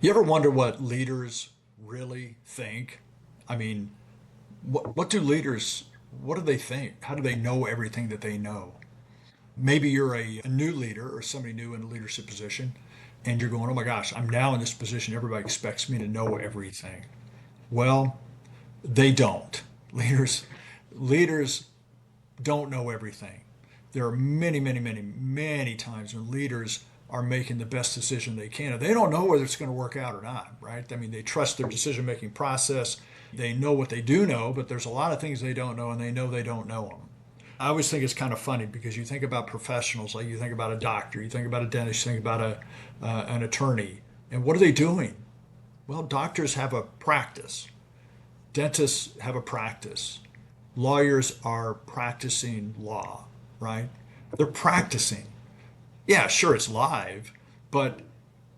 You ever wonder what leaders really think? I mean, what do leaders, what do they think? How do they know everything that they know? Maybe you're a new leader or somebody new in a leadership position, and you're going, oh my gosh, I'm now in this position. Everybody expects me to know everything. Well, they don't. Leaders don't know everything. There are many times when leaders are making the best decision they can. And they don't know whether it's going to work out or not, right? I mean, they trust their decision making process. They know what they do know, but there's a lot of things they don't know, and they don't know them. I always think it's kind of funny because you think about professionals, like you think about a doctor, you think about a dentist, you think about an attorney, and what are they doing? Well, doctors have a practice, dentists have a practice, lawyers are practicing law, right? They're practicing. Yeah, sure, it's live, but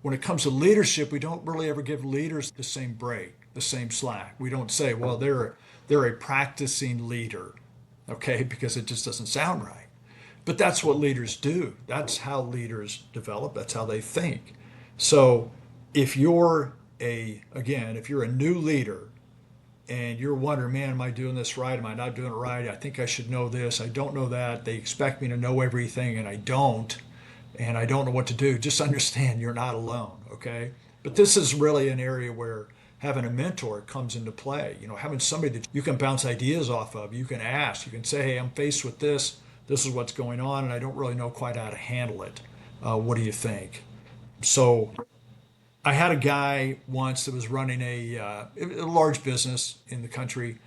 when it comes to leadership, we don't really ever give leaders the same break, the same slack. We don't say, well, they're a practicing leader, okay, because it just doesn't sound right. But that's what leaders do. That's how leaders develop. That's how they think. So if you're if you're a new leader and you're wondering, man, am I doing this right? Am I not doing it right? I think I should know this. I don't know that. They expect me to know everything and I don't. And I don't know what to do. Just understand you're not alone, okay? But this is really an area where having a mentor comes into play. You know, having somebody that you can bounce ideas off of, you can ask, you can say, hey, I'm faced with this. This is what's going on, and I don't really know quite how to handle it. What do you think? So I had a guy once that was running a large business in the country,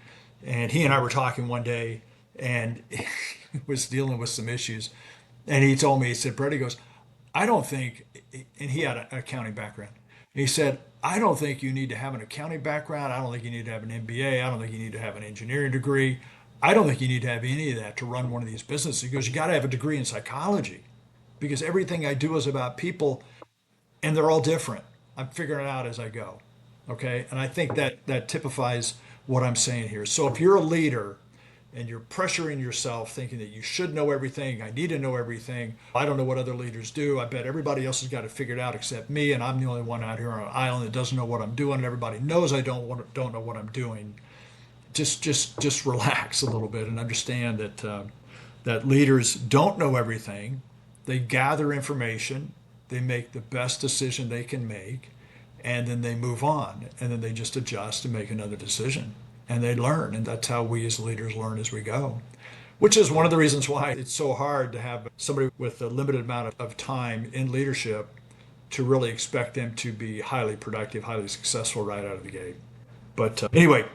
and he and I were talking one day, and he was dealing with some issues. And he told me, he said, Brett, he goes, I don't think, and he had an accounting background. And he said, I don't think you need to have an accounting background. I don't think you need to have an MBA. I don't think you need to have an engineering degree. I don't think you need to have any of that to run one of these businesses. He goes, you got to have a degree in psychology because everything I do is about people and they're all different. I'm figuring it out as I go. Okay. And I think that typifies what I'm saying here. So if you're a leader and you're pressuring yourself thinking that you should know everything, I need to know everything, I don't know what other leaders do, I bet everybody else has got it figured out except me, and I'm the only one out here on an island that doesn't know what I'm doing, and everybody knows I don't know what I'm doing. Just relax a little bit and understand that leaders don't know everything. They gather information, they make the best decision they can make, and then they move on, and then they just adjust and make another decision, and they learn, and that's how we as leaders learn as we go. Which is one of the reasons why it's so hard to have somebody with a limited amount of time in leadership to really expect them to be highly productive, highly successful right out of the gate. But anyway,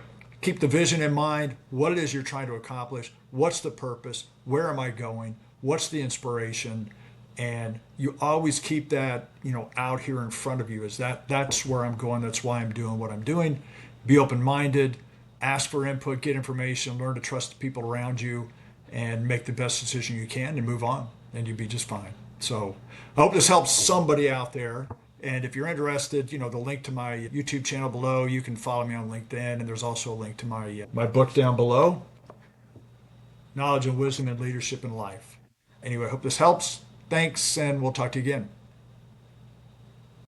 keep the vision in mind, what it is you're trying to accomplish, what's the purpose, where am I going, what's the inspiration, and you always keep that, out here in front of you, is that's where I'm going, that's why I'm doing what I'm doing. Be open-minded, ask for input, get information, learn to trust the people around you, and make the best decision you can and move on, and you'll be just fine. So I hope this helps somebody out there. And if you're interested, the link to my YouTube channel below, you can follow me on LinkedIn, and there's also a link to my book down below, Knowledge and Wisdom and Leadership in Life. Anyway, I hope this helps. Thanks, and we'll talk to you again.